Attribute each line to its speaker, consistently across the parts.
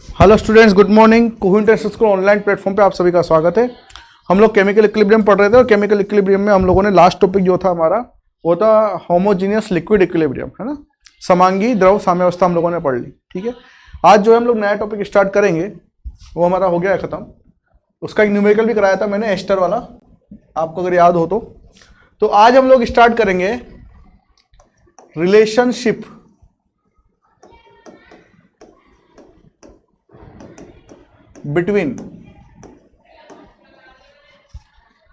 Speaker 1: Hello students, good morning. Kuhu International School online platform पे आप सभी का स्वागत है। हम लोग केमिकल इक्विलिब्रियम पढ़ रहे थे और केमिकल इक्विलिब्रियम में हम लोगों ने लास्ट टॉपिक जो था हमारा वो था होमोजीनियस लिक्विड इक्विलिब्रियम, है ना। समांगी द्रव साम्यावस्था हम लोगों ने पढ़ ली, ठीक है। आज जो है हम लोग नया टॉपिक स्टार्ट करेंगे वो हमारा हो गया है ख़त्म। उसका एक न्यूमेरिकल भी कराया था मैंने, एस्टर वाला, आपको अगर याद हो तो आज हम लोग स्टार्ट करेंगे relationship between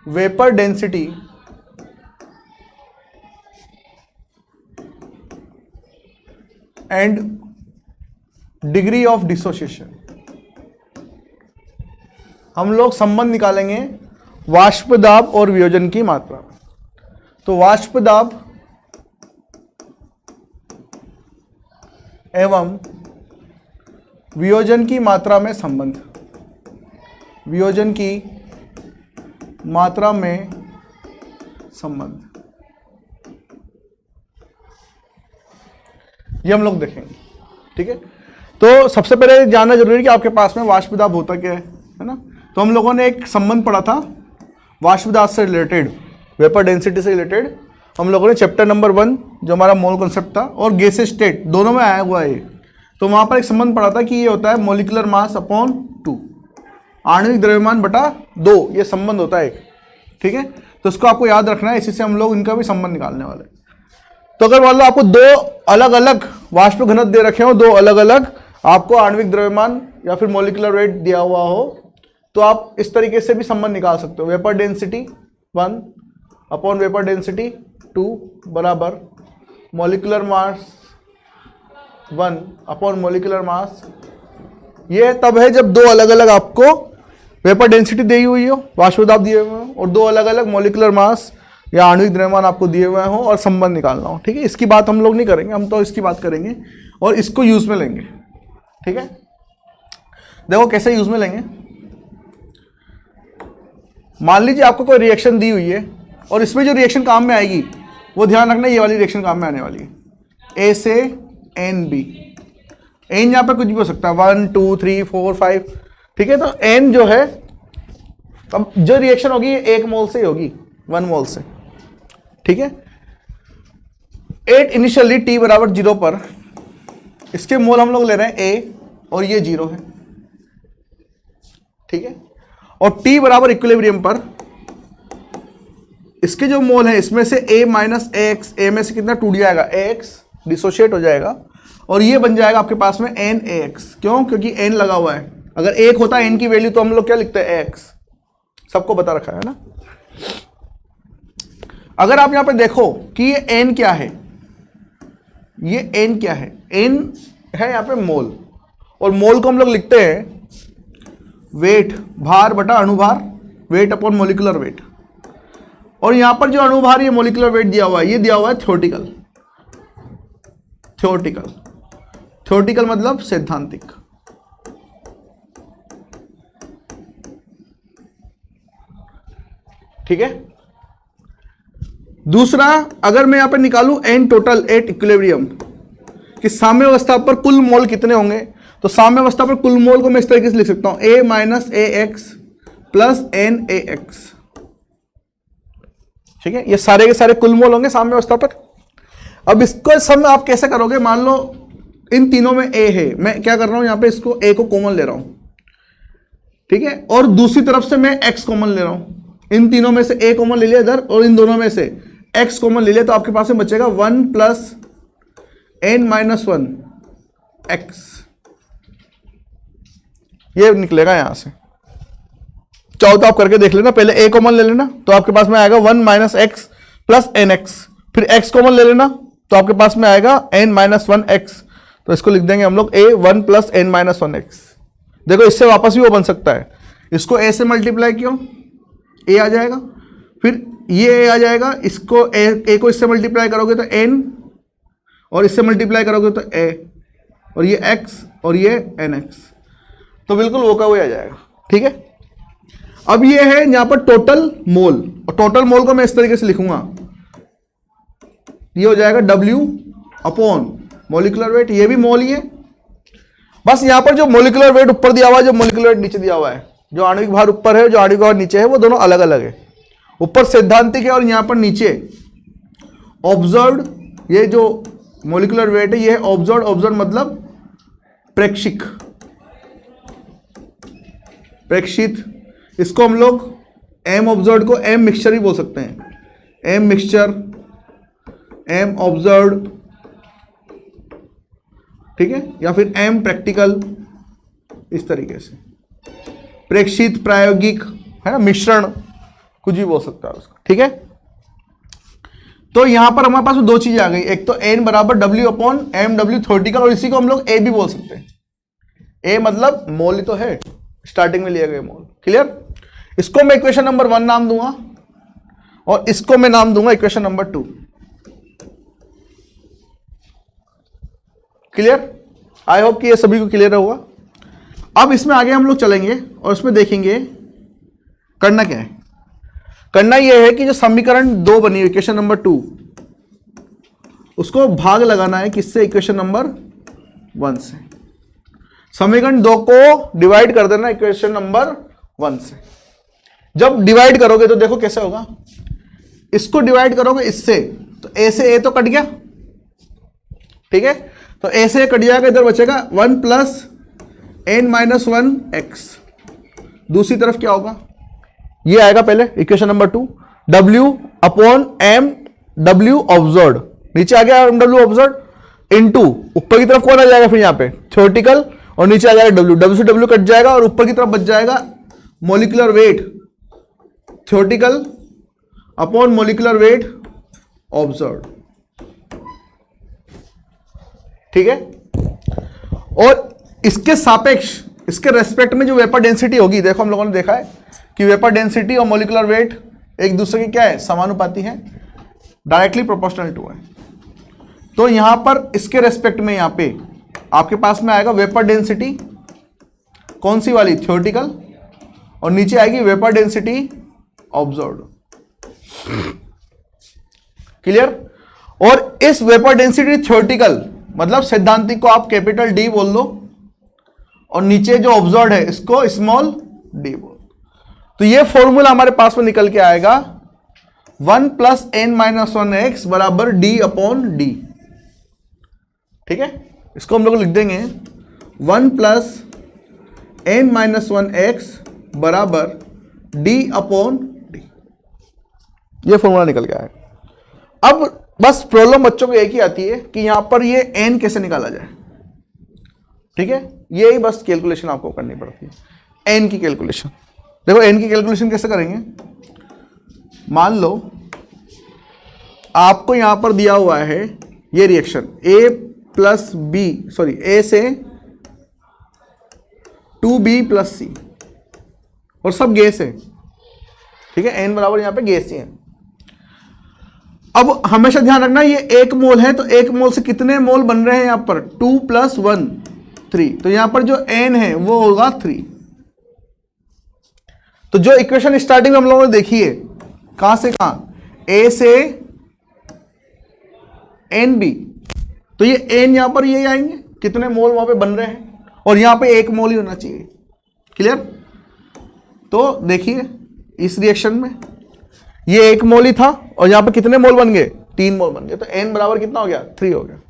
Speaker 1: vapor density and degree of dissociation। हम लोग संबंध निकालेंगे वाष्प दाब और वियोजन की मात्रा। तो वाष्प दाब एवं वियोजन की मात्रा में संबंध, वियोजन की मात्रा में संबंध, ये हम लोग देखेंगे, ठीक है। तो सबसे पहले जानना जरूरी है कि आपके पास में वाष्प दाब होता क्या है ना। तो हम लोगों ने एक संबंध पढ़ा था वाष्प दाब से रिलेटेड, वेपर डेंसिटी से रिलेटेड। हम लोगों ने चैप्टर नंबर 1 जो हमारा मोल कॉन्सेप्ट था और गैस स्टेट दोनों में आया हुआ है। तो वहां पर एक संबंध पढ़ा था कि ये होता है मोलिकुलर मास अपॉन 2, आणविक द्रव्यमान बटा 2, ये संबंध होता है एक, ठीक है। तो इसको आपको याद रखना है, इसी से हम लोग इनका भी संबंध निकालने वाले हैं। तो अगर मान लो आपको दो अलग अलग वाष्प घनत्व दे रखे हो, दो अलग अलग आपको आणविक द्रव्यमान या फिर मोलिकुलर वेट दिया हुआ हो, तो आप इस तरीके से भी संबंध निकाल सकते हो। Vapour density 1 upon vapour density 2 बराबर molecular mass 1 upon molecular mass. ये तब है जब दो अलग अलग आपको वेपर डेंसिटी दी हुई हो, वाष्प दाब दिए हुए हो, और दो अलग अलग मोलिकुलर मास या आणविक द्रव्यमान आपको दिए हुए हो और संबंध निकालना हो, ठीक है। इसकी बात हम लोग नहीं करेंगे, हम तो इसकी बात करेंगे और इसको यूज में लेंगे, ठीक है। देखो कैसे यूज में लेंगे। मान लीजिए आपको कोई रिएक्शन दी हुई है और इसमें जो रिएक्शन काम में आएगी वो ध्यान रखना, ये वाली रिएक्शन काम में आने वाली है, ए से एन बी। एन यहाँ पर कुछ भी हो सकता है, 1 2 3 4 5, ठीक है। तो एन जो है, अब जो रिएक्शन होगी ये 1 मोल से ही होगी, 1 मोल से, ठीक है। 8 इनिशियली टी बराबर 0 पर इसके मोल हम लोग ले रहे हैं ए और ये 0 है, ठीक है। और टी बराबर इक्विलिब्रियम पर इसके जो मोल है इसमें से a माइनस एक्स, ए में से कितना टूट जाएगा, एक्स डिसोशिएट हो जाएगा और ये बन जाएगा आपके पास में एन ए एक्स। क्यों? क्योंकि एन लगा हुआ है। अगर एक होता है एन की वैल्यू तो हम लोग क्या लिखते हैं, एक्स, सबको बता रखा है ना। अगर आप यहां पे देखो कि ये एन क्या है, ये एन क्या है, एन है यहां पे मोल, और मोल को हम लोग लिखते हैं वेट, भार बटा अणुभार, वेट अपॉन मोलिकुलर वेट। और यहां पर जो अणुभार ये मोलिकुलर वेट दिया हुआ है, ये दिया हुआ है थ्योरेटिकल। थ्योरेटिकल, थ्योरेटिकल मतलब सैद्धांतिक, ठीक है। दूसरा, अगर मैं यहां पर निकालूं एन टोटल एट इक्विलिब्रियम कि साम्य अवस्था पर कुल मोल कितने होंगे, तो साम्य अवस्था पर कुल मोल को मैं इस तरीके से लिख सकता हूं, A minus A X plus N A X, ठीक है। ये सारे के सारे कुल मोल होंगे साम्य अवस्था पर। अब इसको सम आप कैसे करोगे, मान लो इन तीनों में ए है, मैं क्या कर रहा हूं यहां पे इसको ए को कॉमन ले रहा हूं, ठीक है, और दूसरी तरफ से मैं एक्स कॉमन ले रहा हूं। इन तीनों में से ए कॉमन ले लिया इधर और इन दोनों में से एक्स कॉमन ले लिया, तो आपके पास में बचेगा 1 प्लस एन माइनस 1 एक्स, ये निकलेगा यहां से। चाहो तो आप करके देख लेना, पहले ए कॉमन ले लेना तो आपके पास में आएगा 1 minus X plus N X, फिर एक्स कॉमन ले लेना तो आपके पास में आएगा एन माइनस 1 एक्स। तो इसको लिख देंगे हम लोग ए 1 प्लस एन माइनस 1 एक्स। देखो इससे वापस भी वो बन सकता है, इसको ए से मल्टीप्लाई किया ए आ जाएगा, फिर ये ए आ जाएगा, इसको ए को इससे मल्टीप्लाई करोगे तो एन, और इससे मल्टीप्लाई करोगे तो ए, और ये एक्स और ये एन एक्स, तो बिल्कुल वो का वो आ जाएगा, ठीक है। अब ये है यहां पर टोटल मोल, और टोटल मोल को मैं इस तरीके से लिखूंगा, ये हो जाएगा W अपॉन मोलिकुलर वेट, ये भी मोल ही है, बस यहां पर जो मोलिकुलर वेट ऊपर दिया हुआ है, जो मोलिकुलर वेट नीचे दिया हुआ है, जो आणविक भार ऊपर है, जो आणविक भार नीचे है, वो दोनों अलग अलग है। ऊपर सैद्धांतिक है और यहां पर नीचे ऑब्जर्व्ड, ये जो मोलिकुलर वेट है ये है ऑब्जर्व्ड। ऑब्जर्व्ड मतलब प्रेक्षिक, प्रेक्षित। इसको हम लोग एम ऑब्जर्व्ड को एम मिक्सचर ही बोल सकते हैं, एम मिक्सचर, एम ऑब्जर्व्ड, ठीक है, या फिर एम प्रैक्टिकल, इस तरीके से। प्रेक्षित, प्रायोगिक, है ना, मिश्रण, कुछ भी बोल सकता है उसको, ठीक है। तो यहां पर हमारे पास दो चीजें आ गई, एक तो एन बराबर W upon M W theoretical, और इसी को हम लोग ए भी बोल सकते हैं। ए मतलब मोल ही तो है, स्टार्टिंग में लिया गया मोल। क्लियर? इसको मैं इक्वेशन नंबर 1 नाम दूंगा और इसको मैं नाम दूंगा equation number 2। Clear? I hope कि ये सभी को क्लियर होगा। अब इसमें आगे हम लोग चलेंगे और इसमें देखेंगे करना क्या है। करना यह है कि जो समीकरण 2 बनी इक्वेशन नंबर 2, उसको भाग लगाना है किससे? इक्वेशन नंबर 1 से। समीकरण 2 को डिवाइड कर देना इक्वेशन नंबर 1 से। जब डिवाइड करोगे तो देखो कैसे होगा, इसको डिवाइड करोगे इससे, तो ए से ए तो कट गया, ठीक है, तो ए से कट जाएगा, इधर बचेगा 1 प्लस एन माइनस 1 एक्स। दूसरी तरफ क्या होगा, ये आएगा पहले equation number 2, W upon M W observed, नीचे आ गया एम डब्ल्यू ऑब्जर्व्ड, इनटू ऊपर की तरफ कौन आ जाएगा फिर यहाँ पे थ्योरेटिकल, और नीचे आ जाएगा W, W से W कट जाएगा और ऊपर की तरफ बच जाएगा molecular weight theoretical upon molecular weight observed, ठीक है। और इसके सापेक्ष, इसके रेस्पेक्ट में जो वेपर डेंसिटी होगी, देखो हम लोगों ने देखा है कि वेपर डेंसिटी और मोलिकुलर वेट एक दूसरे की क्या है, समानुपाती है, डायरेक्टली प्रोपोर्शनल टू है। तो यहां पर इसके रेस्पेक्ट में यहां पे आपके पास में आएगा वेपर डेंसिटी, कौन सी वाली? थ्योरेटिकल, और नीचे आएगी वेपर डेंसिटी ऑब्जर्व्ड। क्लियर? और इस वेपर डेंसिटी थ्योरेटिकल मतलब सैद्धांतिक को आप कैपिटल डी बोल लो, और नीचे जो ऑब्जर्व्ड है इसको स्मॉल डी बोल। तो ये फॉर्मूला हमारे पास में निकल के आएगा 1 प्लस एन माइनस 1 एक्स बराबर डी अपॉन डी, ठीक है। इसको हम लोग लिख देंगे 1 प्लस एन माइनस 1 एक्स बराबर डी अपॉन डी, ये फॉर्मूला निकल के आएगा। अब बस प्रॉब्लम बच्चों को एक ही आती है कि यहां पर ये एन कैसे निकाला जाए, ठीक है, यही बस कैलकुलेशन आपको करनी पड़ती है, एन की कैलकुलेशन। देखो एन की कैलकुलेशन कैसे करेंगे, मान लो आपको यहां पर दिया हुआ है ये रिएक्शन ए प्लस बी, सॉरी ए से 2b प्लस सी, और सब गैस है, ठीक है, एन बराबर यहां पे गैस ही है। अब हमेशा ध्यान रखना ये 1 मोल है, तो 1 मोल से कितने मोल बन रहे हैं यहां पर? 2 प्लस 1 3, तो यहां पर जो n है वो होगा 3। तो जो इक्वेशन स्टार्टिंग में हम लोगों ने देखी है, कहां से कहां, a से nb, तो ये n यहां पर ये आएंगे, कितने मोल वहां पे बन रहे हैं, और यहां पे 1 मोल ही होना चाहिए। क्लियर? तो देखिए इस रिएक्शन में ये 1 मोल ही था, और यहां पे कितने मोल बन गए? 3 मोल बन गए, तो n बराबर कितना हो गया? 3 हो गया।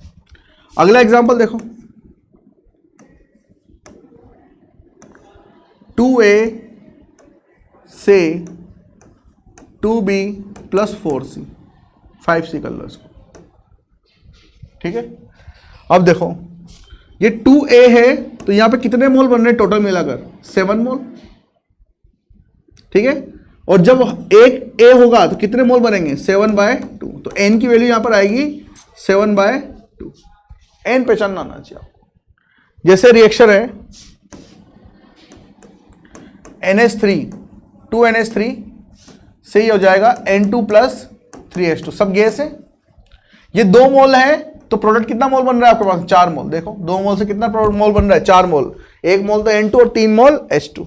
Speaker 1: अगला एग्जांपल देखो, 2a से 2b प्लस 4c, 5c कर लो इसको, ठीक है। अब देखो ये 2a है, तो यहां पे कितने मोल बन रहे हैं टोटल मिलाकर? 7 मोल, ठीक है। और जब एक a होगा तो कितने मोल बनेंगे? 7/2, तो n की वैल्यू यहां पर आएगी 7/2। n पहचानना आना चाहिए आपको। जैसे रिएक्शन है NH3, 2NH3 से ये हो जाएगा N2 प्लस 3H2, सब गैस है। ये 2 मोल है, तो प्रोडक्ट कितना मोल बन रहा है आपके पास? 4 मोल। देखो 2 मोल से कितना मोल बन रहा है? 4 मोल। 1 मोल तो N2 और 3 मोल H2,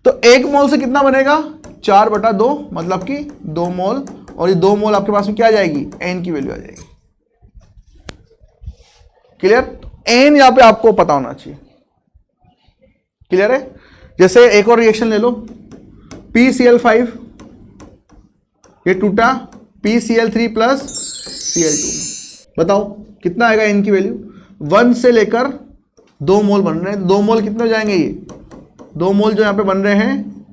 Speaker 1: तो 1 मोल से कितना बनेगा? 4/2, मतलब कि 2 मोल, और ये 2 मोल आपके पास में क्या आ जाएगी? N की वैल्यू आ जाएगी। क्लियर? N यहां पे आपको पता होना चाहिए, क्लियर है? जैसे एक और रिएक्शन ले लो, PCl5 ये टूटा PCl3 प्लस Cl2, बताओ कितना आएगा n की वैल्यू? 1 से लेकर 2 मोल बन रहे हैं, 2 मोल कितने हो जाएंगे? ये 2 मोल जो यहां पे बन रहे हैं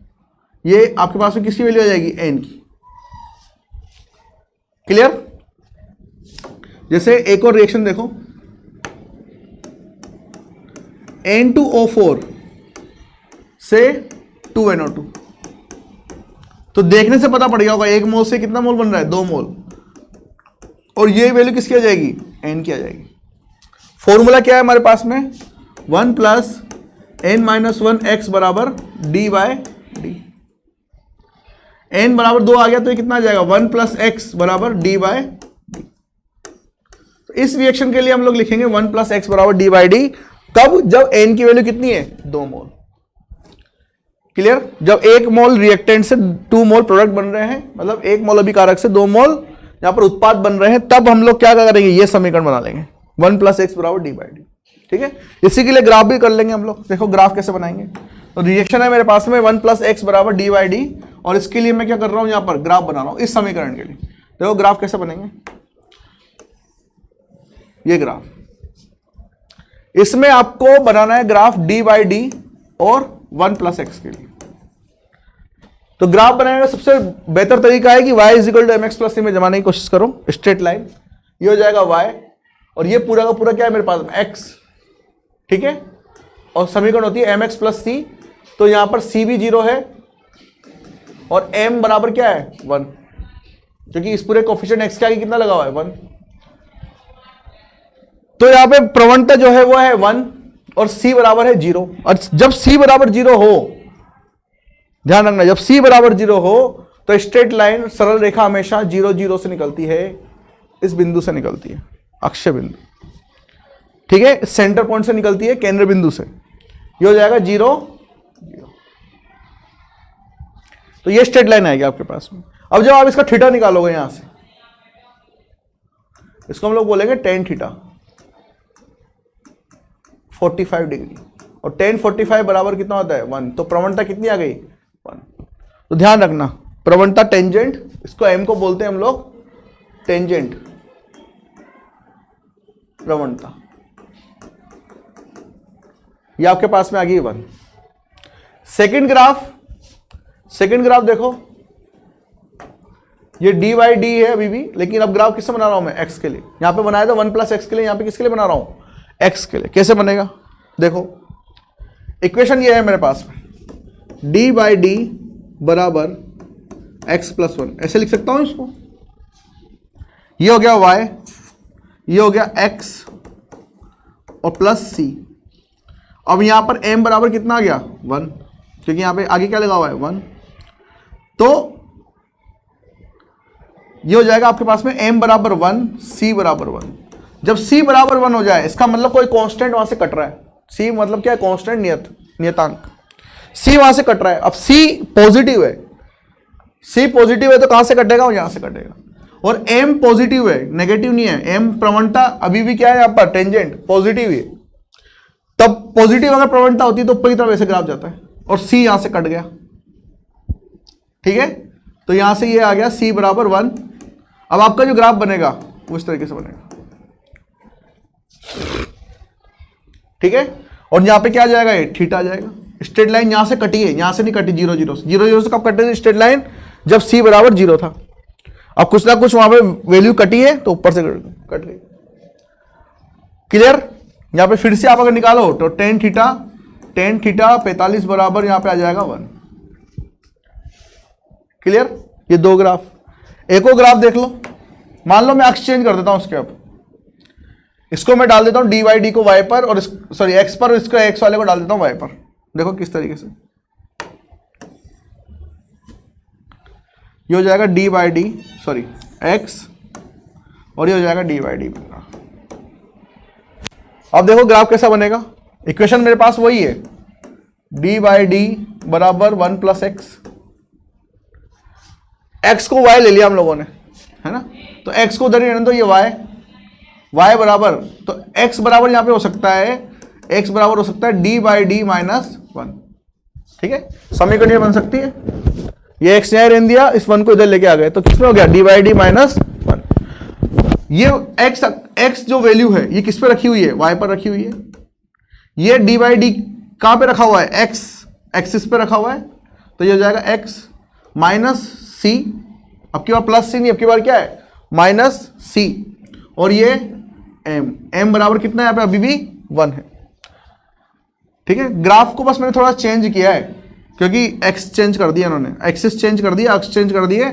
Speaker 1: ये आपके पास में किसकी वैल्यू आ जाएगी? n की। क्लियर? जैसे एक और रिएक्शन देखो, N2O4 से 2NO2, तो देखने से पता पड़ गया होगा 1 मोल से कितना मोल बन रहा है? 2 मोल, और ये वैल्यू किसकी आ जाएगी? n की आ जाएगी। फॉर्मूला क्या है हमारे पास में? 1 प्लस n-1 x बराबर d बाय डी। n बराबर 2 आ गया तो ये कितना आ जाएगा? 1 प्लस x बराबर d बाय डी। तो इस रिएक्शन के लिए हम लोग लिखेंगे 1 प्लस x बराबर d बाय डी। कब? जब n की वैल्यू कितनी है? 2 मोल। क्लियर? जब 1 मोल रिएक्टेंट से 2 मोल प्रोडक्ट बन रहे हैं, मतलब 1 मोल अभिकारक से 2 मोल यहां पर उत्पाद बन रहे हैं, तब हम लोग क्या करेंगे? ये समीकरण बना लेंगे 1 प्लस एक्स बराबर डी बाई डी। ठीक है, इसी के लिए ग्राफ भी कर लेंगे हम लोग। देखो ग्राफ कैसे बनाएंगे। तो रिएक्शन है मेरे पास में 1 प्लस एक्स बराबर डी बाई डी, और इसके लिए मैं क्या कर रहा हूं? यहां पर ग्राफ बना रहा हूं इस समीकरण के लिए। देखो ग्राफ कैसे बनेंगे, ये ग्राफ, इसमें आपको बनाना है ग्राफ डी बाई डी और 1 प्लस एक्स के लिए। तो ग्राफ बनाने का सबसे बेहतर तरीका है कि y is equal to M X plus C में जमाने की कोशिश करो, स्ट्रेट लाइन, ये हो जाएगा y, और ये पूरा का पूरा क्या है मेरे पास में? x। ठीक है, और समीकरण होती है mx प्लस सी, तो यहां पर c भी 0 है और m बराबर क्या है? 1, क्योंकि इस पूरे कोफिशिएंट x के आगे कितना लगा हुआ है? 1। तो यहां पे प्रवणता जो है वो है 1 और c बराबर है 0, और जब c बराबर 0 हो, ध्यान रखना, जब c बराबर 0 हो तो स्ट्रेट लाइन, सरल रेखा हमेशा 0 0 से निकलती है, इस बिंदु से निकलती है, अक्षय बिंदु। ठीक है, सेंटर पॉइंट से निकलती है, केंद्र बिंदु से। ये हो जाएगा 0 0। तो ये स्ट्रेट लाइन आएगी आपके पास में। अब जब आप इसका थीटा निकालोगे यहां से, इसको हम लोग बोलेंगे tan थीटा 45 डिग्री, और tan 45 बराबर कितना होता है? 1। तो प्रवणता कितनी आ गई? 1। तो ध्यान रखना, प्रवणता टेंजेंट, इसको m को बोलते हैं हम लोग टेंजेंट प्रवणता, ये आपके पास में आ गई 1। सेकंड ग्राफ देखो, ये डी बाई डी है अभी भी, लेकिन अब ग्राफ किससे बना रहा हूं मैं? x के लिए। यहां पे बनाया था 1 प्लस एक्स के लिए, यहां पे किसके लिए बना रहा हूं? x के लिए। कैसे बनेगा? देखो इक्वेशन ये है मेरे पास में, डी बाई डी बराबर x प्लस 1, ऐसे लिख सकता हूं इसको। ये हो गया y, ये हो गया x और प्लस c। अब यहां पर m बराबर कितना आ गया? 1, क्योंकि यहां पे आगे क्या लगा हुआ है? 1। तो ये हो जाएगा आपके पास में m बराबर 1, c बराबर 1। जब c बराबर 1 हो जाए, इसका मतलब कोई कांस्टेंट वहां से कट रहा है। c मतलब क्या है? कांस्टेंट, नियतांक। c वहां से कट रहा है। अब c पॉजिटिव है, c पॉजिटिव है तो कहां से कटेगा? यहां से कटेगा। और m पॉजिटिव है, नेगेटिव नहीं है। m प्रवणता अभी भी क्या है यहां पर? टेंजेंट, पॉजिटिव है। तब पॉजिटिव अगर प्रवणता होती है तो ऊपर की तरफ ऐसे ग्राफ जाता है, और c यहां से कट गया। ठीक है, तो यहां से ये आ गया c बराबर 1। अब आपका जो ग्राफ बनेगा वो इस तरीके से बनेगा। ठीक है, और यहां पे क्या आ जाएगा? ये थीटा आ जाएगा। स्ट्रेट लाइन यहां से कटी है, यहां से नहीं कटी, 0 0 से। 0 0 से कब कटी स्ट्रेट लाइन? जब c बराबर 0 था। अब कुछ ना कुछ वहां पे वैल्यू कटी है तो ऊपर से कट गई। क्लियर? यहां पे फिर से आप अगर निकालो तो tan थीटा 45 बराबर यहां पे आ जाएगा 1। क्लियर? ये दो ग्राफ। एक और ग्राफ देख लो, मान लो मैं अक्ष चेंज कर देता हूं उसके, अब इसको मैं डाल देता हूं डी बाई डी को y पर, और सॉरी x पर, इसको x वाले को डाल देता हूं y पर। देखो किस तरीके से ये हो जाएगा D by D, sorry x, और ये हो जाएगा डी बाई डी। अब देखो ग्राफ कैसा बनेगा। इक्वेशन मेरे पास वही है, डी बाई डी बराबर 1 प्लस एक्स। x को y ले लिया हम लोगों ने, है ना, तो x को उधर ही रहने दो, ये y बराबर, तो x बराबर यहां पे हो सकता है x बराबर हो सकता है d बाई डी माइनस 1। ठीक है, समीकरण ये बन सकती है, ये x यहाँ रहने दिया, इस 1 को इधर लेके आ गए, तो किसमें हो गया d बाई डी माइनस 1। ये x जो वैल्यू है ये किस पे रखी हुई है, y पर रखी हुई है। ये d बाई डी कहां पे रखा हुआ है, x एक्सिस पे रखा हुआ है, तो ये हो जाएगा x माइनस सी, अब की बार प्लस सी नहीं, अब की बार क्या है माइनस सी, और ये m बराबर कितना है यहाँ पे अभी भी 1 है। ठीक है, ग्राफ को बस मैंने थोड़ा चेंज किया है क्योंकि x चेंज कर दिया इन्होंने, एक्सिस चेंज कर दिया, अक्ष चेंज कर दिए,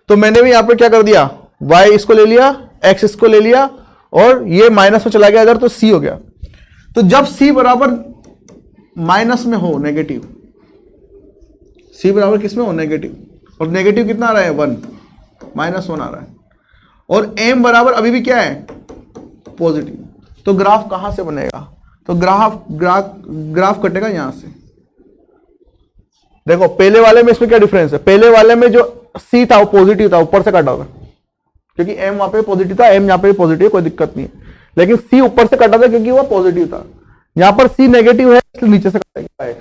Speaker 1: तो मैंने भी यहाँ पे क्या कर दिया, y इसको ले लिया, x इसको ले लिया, और ये माइनस में चला गया अगर, तो c हो गया। तो जब c बराबर माइनस में हो, नेगेटिव, c बराबर किस में हो, नेगेटिव, और नेगेटिव कितना आ रहा है 1, -1 आ रहा है, और m बराबर अभी भी क्या है पॉजिटिव, तो ग्राफ कहां से बनेगा, तो ग्राफ कटेगा यहां से। देखो पहले वाले में इसमें क्या डिफरेंस है, पहले वाले में जो c था वो पॉजिटिव था, ऊपर से कटा हुआ, क्योंकि m वहां पे पॉजिटिव था, m यहां पे पॉजिटिव, कोई दिक्कत नहीं है, लेकिन c ऊपर से कटा था क्योंकि वो पॉजिटिव था, यहां पर c नेगेटिव है इसलिए नीचे से कटेगा x।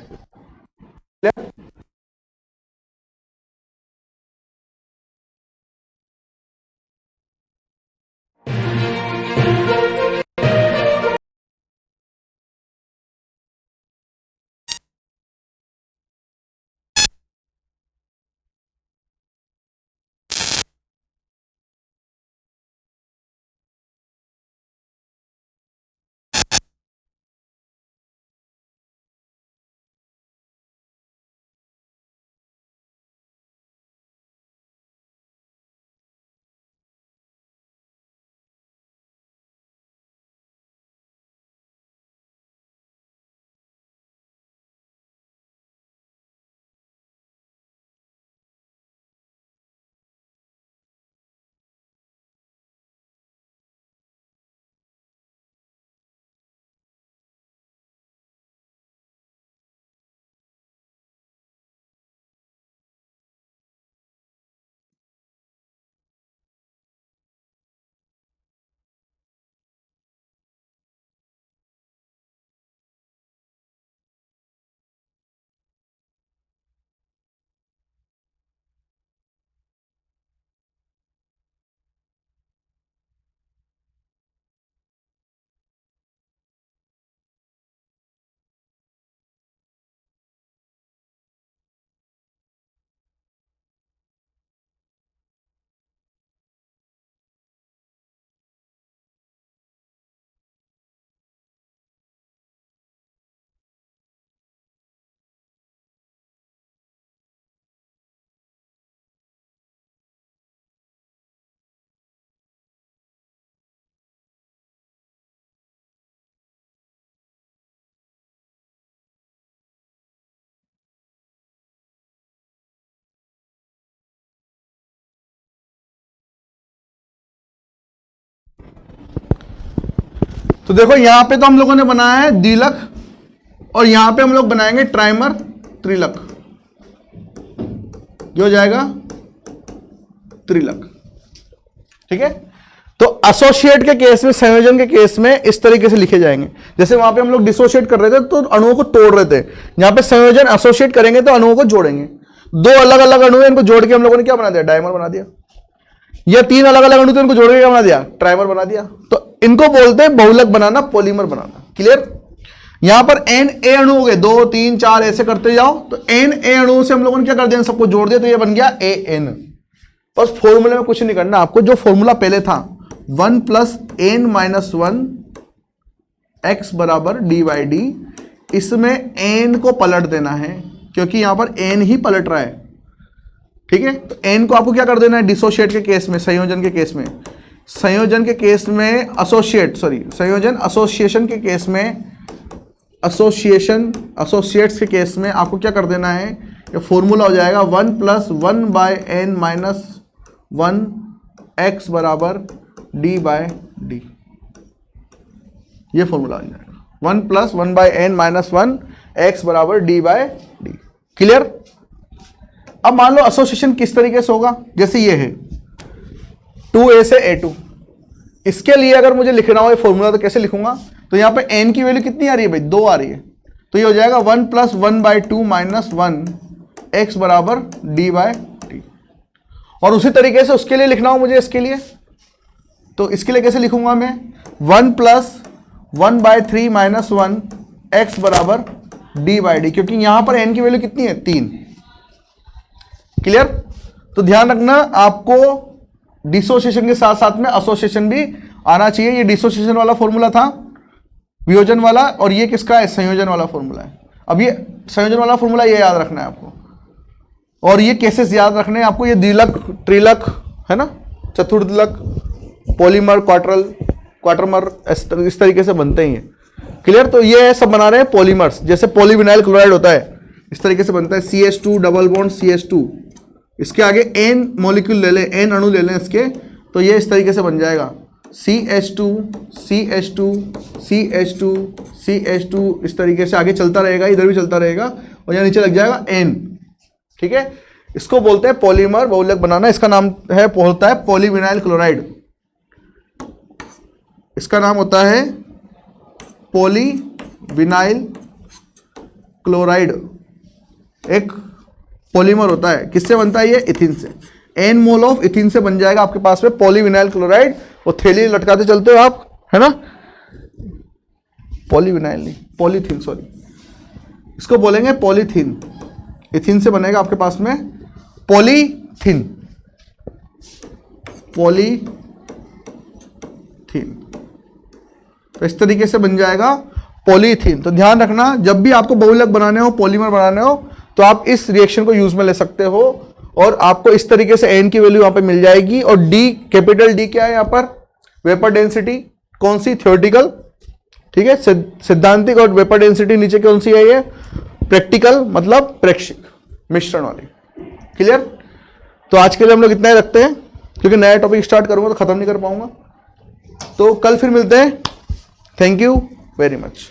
Speaker 1: तो देखो यहां पे तो हम लोगों ने बनाया है द्विलक, और यहां पे हम लोग बनाएंगे ट्राइमर त्रिलक, जो हो जाएगा त्रिलक। ठीक है, तो एसोसिएट के केस में, संयोजन के केस में इस तरीके से लिखे जाएंगे, जैसे वहां पे हम लोग डिसोशिएट कर रहे थे तो अणुओं को तोड़ रहे थे, यहां पे संयोजन एसोसिएट करेंगे तो अणुओं को जोड़ेंगे। दो अलग अलग अणु है, इनको जोड़ के हम लोगों ने क्या बना दिया, डायमर बना दिया। या तीन अलग अलग अणु थे, इनको जोड़ के क्या बना दिया, ट्राइमर बना दिया। तो इनको बोलते हैं बहुलक बनाना, पॉलीमर बनाना। क्लियर, यहां पर एन ए अणु हो गए, 2 3 4 ऐसे करते जाओ, तो एन ए अणु से हम लोगों ने क्या कर दिया, सबको जोड़ दिया, तो ये बन गया ए एन। बस फॉर्मूले में कुछ नहीं करना आपको, जो फॉर्मूला पहले था 1 + n-1 x बराबर dy/d, इसमें n को पलट देना है क्योंकि यहां पर n ही पलट रहा है। ठीक है, तो n को आपको क्या कर देना है, डिसोशिएट के केस में, संयोजन के केस में, संयोजन के केस में संयोजन एसोसिएशन के केस में, एसोसिएट्स के केस में आपको क्या कर देना है, ये फॉर्मूला हो जाएगा 1 + 1/n-1 x बराबर d/d। ये फॉर्मूला आ जाएगा 1 + 1/n-1 x बराबर d/d। क्लियर। अब मान लो एसोसिएशन किस तरीके से होगा, जैसे ये है 2a से a2, इसके लिए अगर मुझे लिखना हो ये फॉर्मूला तो कैसे लिखूंगा, तो यहाँ पे n की वैल्यू कितनी आ रही है भाई, 2 आ रही है। तो ये हो जाएगा 1 + 1/2 - 1 x बराबर d/t। और उसी तरीके से उसके लिए लिखना हो मुझे, इसके लिए तो इसके लिए कैसे लिखूंगा मैं, 1 + 1/3 - 1 x बराबर d/d, क्योंकि यहां पर n की वैल्यू कितनी है, 3। क्लियर। तो ध्यान रखना आपको डिसोसिएशन के साथ साथ में एसोसिएशन भी आना चाहिए। ये डिसोसिएशन वाला फॉर्मूला था, वियोजन वाला, और ये किसका है, संयोजन वाला फॉर्मूला है। अब ये संयोजन वाला फॉर्मूला ये याद रखना है आपको, और ये केसेस याद रखने हैं आपको। ये द्विलक, त्रिलक है ना, चतुर्लक, पॉलीमर, क्वार्टरमर, इस तरीके से बनते ही हैं। क्लियर। तो ये सब बना रहे हैं पॉलीमर्स, जैसे पॉलीविनाइल क्लोराइड होता है इस तरीके से बनता है, CH2 डबल बॉन्ड CH2, इसके आगे n मॉलिक्यूल ले लें, n अणु ले लें इसके, तो ये इस तरीके से बन जाएगा CH2 CH2 CH2 CH2, इस तरीके से आगे चलता रहेगा, इधर भी चलता रहेगा, और यहाँ नीचे लग जाएगा n। ठीक है, इसको बोलते हैं पॉलीमर बहुलक बनाना। इसका नाम है, होता है पॉलीविनाइल क्लोराइड, इसका नाम होता है पॉलीविनाइल क्लोराइड। एक पॉलीमर होता है, किससे बनता है ये, इथिन से। n मोल ऑफ इथिन से बन जाएगा आपके पास में पॉलीविनाइल क्लोराइड। और थैली लटकाते चलते हो आप, है ना, पॉलीविनाइल नहीं, पॉलीथीन, सॉरी, इसको बोलेंगे पॉलीथीन। इथिन से बनेगा आपके पास में पॉलीथीन, पॉलीथीन। तो इस तरीके से बन जाएगा पॉलीथीन। तो ध्यान रखना, जब भी आपको बहुलक बनाने हो, पॉलीमर बनाने हो, तो आप इस रिएक्शन को यूज में ले सकते हो, और आपको इस तरीके से n की वैल्यू यहां पे मिल जाएगी। और d, कैपिटल D क्या है यहां पर, वेपर डेंसिटी, कौन सी, थ्योरेटिकल, ठीक है, सिद्धांतिक। और वेपर डेंसिटी नीचे कौन सी है, ये प्रैक्टिकल, मतलब प्रेक्षिक, मिश्रण वाली। क्लियर। तो आज के लिए हम लोग इतना ही रखते हैं, क्योंकि नया टॉपिक स्टार्ट करूंगा तो खत्म नहीं कर पाऊंगा। तो कल फिर मिलते हैं। Thank you very much.